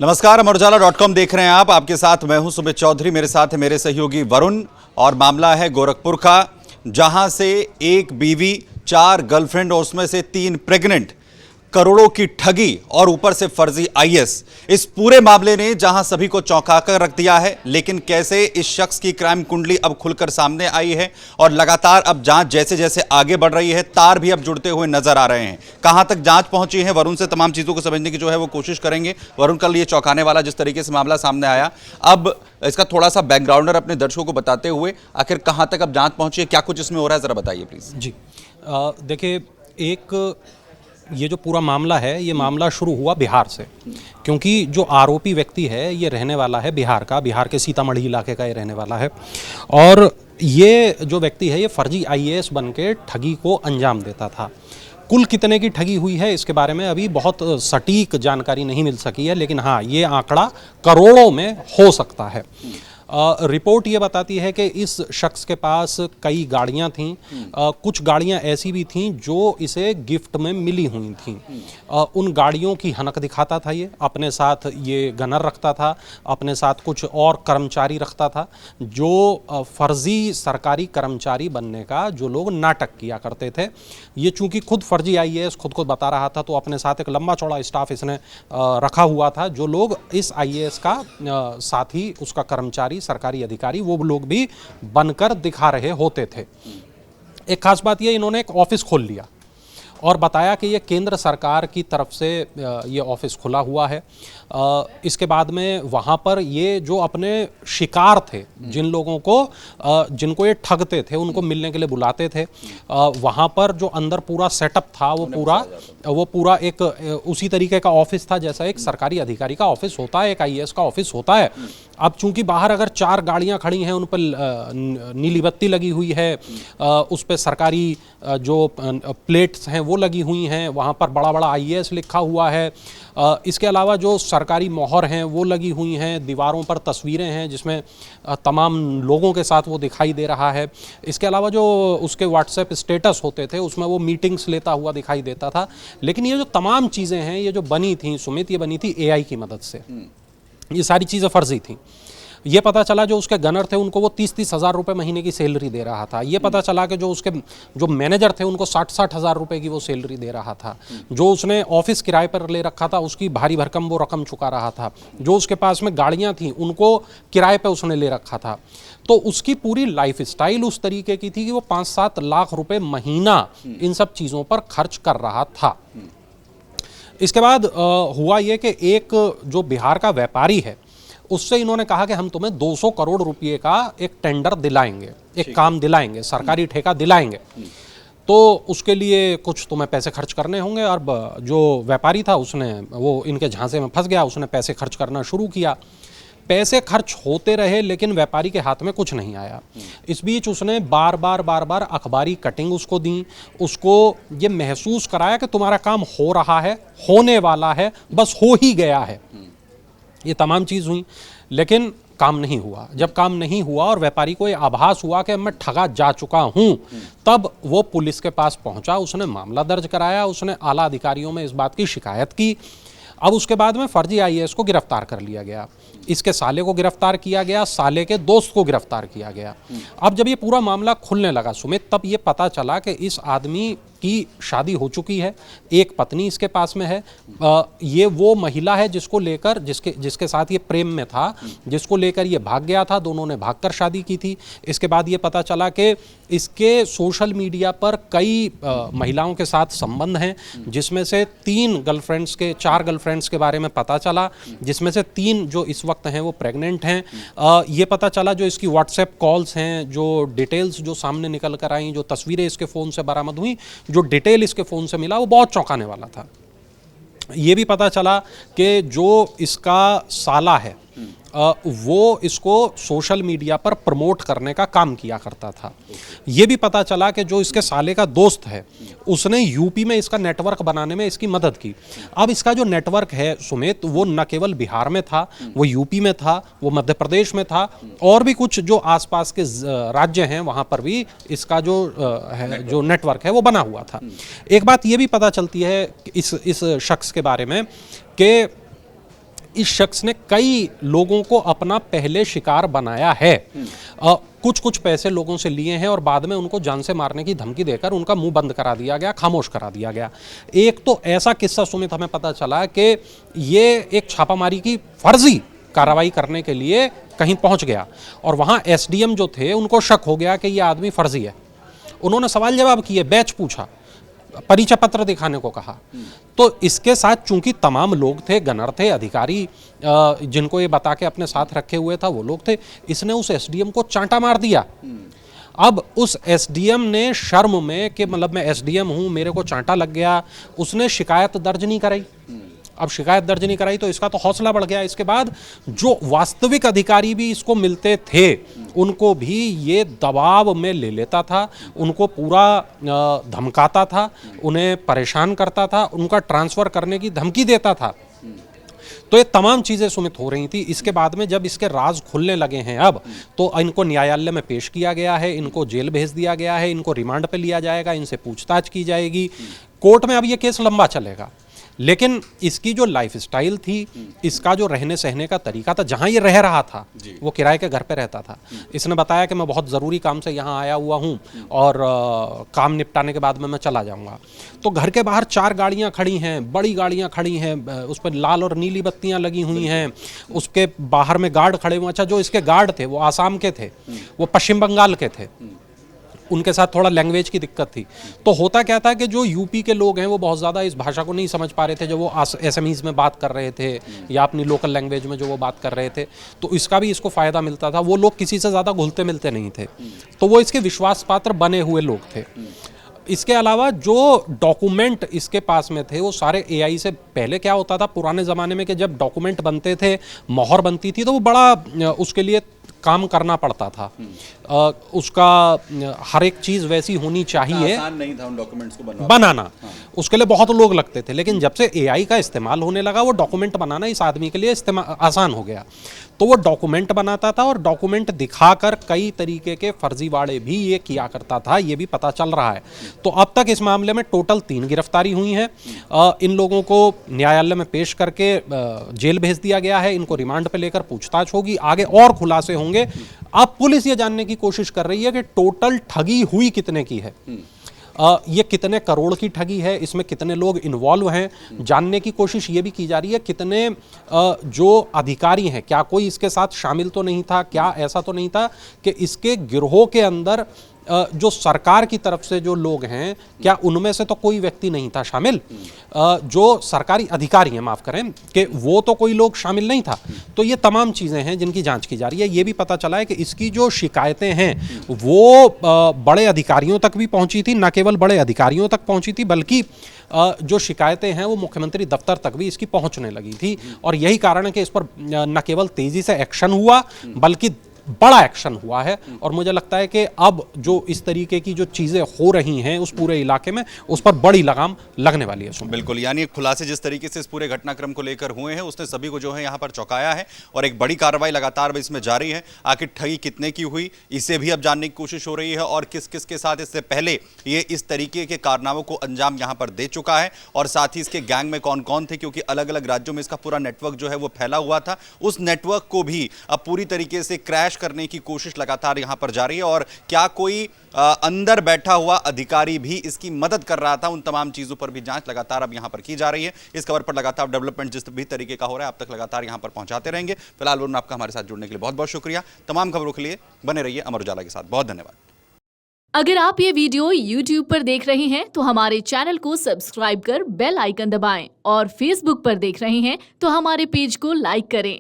नमस्कार, अमर उजाला.com देख रहे हैं आप। आपके साथ मैं हूं सुमित चौधरी, मेरे साथ है मेरे सहयोगी वरुण। और मामला है गोरखपुर का, जहां से एक बीवी, 4 गर्लफ्रेंड और उसमें से 3 प्रेग्नेंट, करोड़ों की ठगी और ऊपर से फर्जी आईएएस। इस पूरे मामले ने जहां सभी को चौंकाकर रख दिया है, लेकिन कैसे इस शख्स की क्राइम कुंडली अब खुलकर सामने आई है और लगातार अब जांच जैसे जैसे आगे बढ़ रही है, तार भी अब जुड़ते हुए नजर आ रहे हैं। कहां तक जांच पहुंची है, वरुण से तमाम चीजों को समझने की जो है वो कोशिश करेंगे। वरुण, कल ये चौंकाने वाला जिस तरीके से मामला सामने आया, अब इसका थोड़ा सा बैकग्राउंडर अपने दर्शकों को बताते हुए आखिर कहां तक अब जांच पहुंची है, क्या कुछ इसमें हो रहा है, जरा बताइए प्लीज। जी, देखिए, ये जो पूरा मामला है, ये मामला शुरू हुआ बिहार से, क्योंकि जो आरोपी व्यक्ति है ये रहने वाला है बिहार का, बिहार के सीतामढ़ी इलाके का ये रहने वाला है। और ये जो व्यक्ति है ये फर्जी आईएएस बन के ठगी को अंजाम देता था। कुल कितने की ठगी हुई है इसके बारे में अभी बहुत सटीक जानकारी नहीं मिल सकी है, लेकिन हाँ, ये आंकड़ा करोड़ों में हो सकता है। रिपोर्ट ये बताती है कि इस शख्स के पास कई गाड़ियां थीं, कुछ गाड़ियां ऐसी भी थीं जो इसे गिफ्ट में मिली हुई थीं। उन गाड़ियों की हनक दिखाता था, ये अपने साथ ये गनर रखता था, अपने साथ कुछ और कर्मचारी रखता था, जो फर्जी सरकारी कर्मचारी बनने का जो लोग नाटक किया करते थे। ये चूंकि खुद फर्जी आईएएस खुद को बता रहा था, तो अपने साथ एक लंबा चौड़ा स्टाफ इसने रखा हुआ था, जो लोग इस आईएएस का साथी, उसका कर्मचारी, सरकारी अधिकारी, वो लोग भी बनकर दिखा रहे होते थे। एक खास बात ये, इन्होंने एक ऑफिस खोल लिया और बताया कि ये केंद्र सरकार की तरफ से ये ऑफिस खुला हुआ है। इसके बाद में वहाँ पर ये जो अपने शिकार थे, जिन लोगों को जिनको ये ठगते थे, उनको मिलने के लिए बुलाते थे, वहाँ पर जो अंदर पूरा सेटअप था वो पूरा एक उसी तरीके का ऑफिस था जैसा एक सरकारी अधिकारी का ऑफिस होता है, एक आईएएस का ऑफिस होता है। अब चूंकि बाहर अगर 4 गाड़ियां खड़ी हैं, उन पर नीली बत्ती लगी हुई है, उस पर सरकारी जो प्लेट्स हैं वो लगी हुई हैं, वहाँ पर बड़ा बड़ा आईएएस लिखा हुआ है। इसके अलावा जो सरकारी मोहर हैं वो लगी हुई हैं, दीवारों पर तस्वीरें हैं जिसमें तमाम लोगों के साथ वो दिखाई दे रहा है। इसके अलावा जो उसके व्हाट्सएप स्टेटस होते थे उसमें वो मीटिंग्स लेता हुआ दिखाई देता था। लेकिन ये जो तमाम चीज़ें हैं, ये जो बनी थी सुमित, ये बनी थी एआई की मदद से। ये सारी चीज़ें फर्जी थी। ये पता चला जो उसके गनर थे उनको वो 30-30 हज़ार रुपये महीने की सैलरी दे रहा था। ये पता चला कि जो उसके जो मैनेजर थे उनको 60-60 हज़ार रुपये की वो सैलरी दे रहा था। जो उसने ऑफिस किराए पर ले रखा था उसकी भारी भरकम वो रकम चुका रहा था। जो उसके पास में गाड़ियाँ थीं उनको किराए पर उसने ले रखा था। तो उसकी पूरी लाइफ स्टाइल उस तरीके की थी कि वो 5-7 लाख रुपये महीना इन सब चीज़ों पर खर्च कर रहा था। इसके बाद हुआ ये कि एक जो बिहार का व्यापारी है उससे इन्होंने कहा कि हम तुम्हें 200 करोड़ रुपए का एक टेंडर दिलाएंगे, एक काम दिलाएंगे, सरकारी ठेका दिलाएंगे। तो उसके लिए कुछ तुम्हें पैसे खर्च करने होंगे। और जो व्यापारी था उसने वो इनके झांसे में फंस गया, उसने पैसे खर्च करना शुरू किया। पैसे खर्च होते रहे लेकिन व्यापारी के हाथ में कुछ नहीं आया। इस बीच उसने बार बार अखबारी कटिंग उसको दी, उसको ये महसूस कराया कि तुम्हारा काम हो रहा है, होने वाला है, बस हो ही गया है। ये तमाम चीज़ हुई लेकिन काम नहीं हुआ। जब काम नहीं हुआ और व्यापारी को ये आभास हुआ कि मैं ठगा जा चुका हूँ, तब वो पुलिस के पास पहुँचा, उसने मामला दर्ज कराया, उसने आला अधिकारियों में इस बात की शिकायत की। अब उसके बाद में फर्जी आईएएस को गिरफ्तार कर लिया गया, इसके साले को गिरफ्तार किया गया, साले के दोस्त को गिरफ्तार किया गया। अब जब ये पूरा मामला खुलने लगा सुमित, तब ये पता चला कि इस आदमी की शादी हो चुकी है, एक पत्नी इसके पास में है। ये वो महिला है जिसको लेकर जिसके साथ ये प्रेम में था, जिसको लेकर ये भाग गया था, दोनों ने भागकर शादी की थी। इसके बाद ये पता चला कि इसके सोशल मीडिया पर कई महिलाओं के साथ संबंध हैं, जिसमें से 4 गर्लफ्रेंड्स के बारे में पता चला, जिसमें से 3 जो इस वक्त हैं वो प्रेग्नेंट हैं। ये पता चला जो इसकी व्हाट्सएप कॉल्स हैं, जो डिटेल्स जो सामने निकल कर आई, जो तस्वीरें इसके फ़ोन से बरामद हुई, जो डिटेल इसके फ़ोन से मिला, वो बहुत चौंकाने वाला था। ये भी पता चला कि जो इसका साला है वो इसको सोशल मीडिया पर प्रमोट करने का काम किया करता था। ये भी पता चला कि जो इसके साले का दोस्त है उसने यूपी में इसका नेटवर्क बनाने में इसकी मदद की। अब इसका जो नेटवर्क है सुमित, वो न केवल बिहार में था, वो यूपी में था, वो मध्य प्रदेश में था, और भी कुछ जो आसपास के राज्य हैं वहाँ पर भी इसका जो नेटवर्क है वो बना हुआ था। एक बात ये भी पता चलती है इस शख्स के बारे में कि इस शख्स ने कई लोगों को अपना पहले शिकार बनाया है। कुछ कुछ पैसे लोगों से लिए हैं और बाद में उनको जान से मारने की धमकी देकर उनका मुंह बंद करा दिया गया, खामोश करा दिया गया। एक तो ऐसा किस्सा सुमित हमें पता चला कि ये एक छापामारी की फर्जी कार्रवाई करने के लिए कहीं पहुंच गया और वहां एसडीएम जो थे उनको शक हो गया कि ये आदमी फर्जी है। उन्होंने सवाल जवाब किए, बैच पूछा, परिचय पत्र दिखाने को कहा। तो इसके साथ चूंकि तमाम लोग थे, गनर थे, अधिकारी जिनको ये बता के अपने साथ रखे हुए था वो लोग थे, इसने उस एसडीएम को चांटा मार दिया। अब उस एसडीएम ने शर्म में कि मतलब मैं एसडीएम हूं, मेरे को चांटा लग गया, उसने शिकायत दर्ज नहीं कराई। अब शिकायत दर्ज नहीं कराई तो इसका तो हौसला बढ़ गया। इसके बाद जो वास्तविक अधिकारी भी इसको मिलते थे उनको भी ये दबाव में ले लेता था, उनको पूरा धमकाता था, उन्हें परेशान करता था, उनका ट्रांसफर करने की धमकी देता था। तो ये तमाम चीज़ें सुमित हो रही थी। इसके बाद में जब इसके राज खुलने लगे हैं अब, तो इनको न्यायालय में पेश किया गया है, इनको जेल भेज दिया गया है, इनको रिमांड पे लिया जाएगा, इनसे पूछताछ की जाएगी। कोर्ट में अब ये केस लंबा चलेगा, लेकिन इसकी जो लाइफस्टाइल थी, इसका जो रहने सहने का तरीका था, जहाँ ये रह रहा था वो किराए के घर पे रहता था। इसने बताया कि मैं बहुत ज़रूरी काम से यहाँ आया हुआ हूँ और काम निपटाने के बाद में मैं चला जाऊँगा। तो घर के बाहर 4 गाड़ियाँ खड़ी हैं, बड़ी गाड़ियाँ खड़ी हैं, उस पर लाल और नीली बत्तियाँ लगी हुई हैं, उसके बाहर में गार्ड खड़े हुए। अच्छा, जो इसके गार्ड थे वो आसाम के थे, वो पश्चिम बंगाल के थे, उनके साथ थोड़ा लैंग्वेज की दिक्कत थी। तो होता क्या था कि जो यूपी के लोग हैं वो बहुत ज़्यादा इस भाषा को नहीं समझ पा रहे थे, जो वो एसएमईज़ में बात कर रहे थे या अपनी लोकल लैंग्वेज में जो वो बात कर रहे थे, तो इसका भी इसको फ़ायदा मिलता था। वो लोग किसी से ज़्यादा घुलते मिलते नहीं थे, तो वो इसके विश्वास पात्र बने हुए लोग थे। इसके अलावा जो डॉक्यूमेंट इसके पास में थे वो सारे एआई से, पहले क्या होता था पुराने ज़माने में कि जब डॉक्यूमेंट बनते थे, मोहर बनती थी, तो वो बड़ा उसके लिए काम करना पड़ता था। उसका हर एक चीज़ वैसी होनी चाहिए, आसान नहीं था उन डॉक्यूमेंट्स को बनाना। उसके लिए बहुत लोग लगते थे, लेकिन जब से एआई का इस्तेमाल होने लगा वो डॉक्यूमेंट बनाना इस आदमी के लिए आसान हो गया। तो वो डॉक्यूमेंट बनाता था और डॉक्यूमेंट दिखाकर कई तरीके के फर्जीवाड़े भी ये किया करता था, ये भी पता चल रहा है। तो अब तक इस मामले में टोटल 3 गिरफ्तारी हुई हैं। इन लोगों को न्यायालय में पेश करके जेल भेज दिया गया है, इनको रिमांड पे लेकर पूछताछ होगी, आगे और खुलासे होंगे। अब पुलिस ये जानने की कोशिश कर रही है कि टोटल ठगी हुई कितने की है, ये कितने करोड़ की ठगी है, इसमें कितने लोग इन्वॉल्व हैं, जानने की कोशिश ये भी की जा रही है। कितने जो अधिकारी हैं, क्या कोई इसके साथ शामिल तो नहीं था, क्या ऐसा तो नहीं था कि इसके गिरोह के अंदर जो सरकार की तरफ से जो लोग हैं, क्या उनमें से तो कोई व्यक्ति नहीं था शामिल, जो सरकारी अधिकारी हैं, माफ़ करें, कि वो तो कोई लोग शामिल नहीं था। तो ये तमाम चीज़ें हैं जिनकी जांच की जा रही है। ये भी पता चला है कि इसकी जो शिकायतें हैं वो बड़े अधिकारियों तक भी पहुंची थी, न केवल बड़े अधिकारियों तक पहुंची थी, बल्कि जो शिकायतें हैं वो मुख्यमंत्री दफ्तर तक भी इसकी पहुंचने लगी थी। और यही कारण है कि इस पर न केवल तेज़ी से एक्शन हुआ, बल्कि बड़ा एक्शन हुआ है। और मुझे लगता है कि अब जो इस तरीके की जो चीज़ें हो रही हैं उस पूरे इलाके में, उस पर बड़ी लगाम लगने वाली है। बिल्कुल, यानी खुलासे जिस तरीके से इस पूरे घटनाक्रम को लेकर हुए हैं उसने सभी को जो है यहाँ पर चौंकाया है और एक बड़ी कार्रवाई लगातार इसमें जारी है। आखिर ठगी कितने की हुई इसे भी अब जानने की कोशिश हो रही है और किस किस के साथ इससे पहले ये इस तरीके के कारनामों को अंजाम यहाँ पर दे चुका है और साथ ही इसके गैंग में कौन कौन थे, क्योंकि अलग अलग राज्यों में इसका पूरा नेटवर्क जो है वो फैला हुआ था। उस नेटवर्क को भी अब पूरी तरीके से क्रैश करने की कोशिश लगातार यहां पर जारी है और क्या कोई अंदर बैठा हुआ अधिकारी भी इसकी मदद कर रहा था, उन तमाम चीजों पर भी जांच लगातार अब यहां पर की जा रही है। इस खबर पर लगातार डेवलपमेंट जिस भी तरीके का हो रहा है अब तक लगातार यहां पर पहुंचाते रहेंगे। फिलहाल वरुण, आपका हमारे साथ जुड़ने के लिए बहुत बहुत शुक्रिया। तमाम खबरों के लिए बने रहिए अमर उजाला के साथ। बहुत धन्यवाद। अगर आप ये वीडियो YouTube पर देख रहे हैं तो हमारे चैनल को सब्सक्राइब कर बेल आइकन दबाएं और Facebook पर देख रहे हैं तो हमारे पेज को लाइक करें।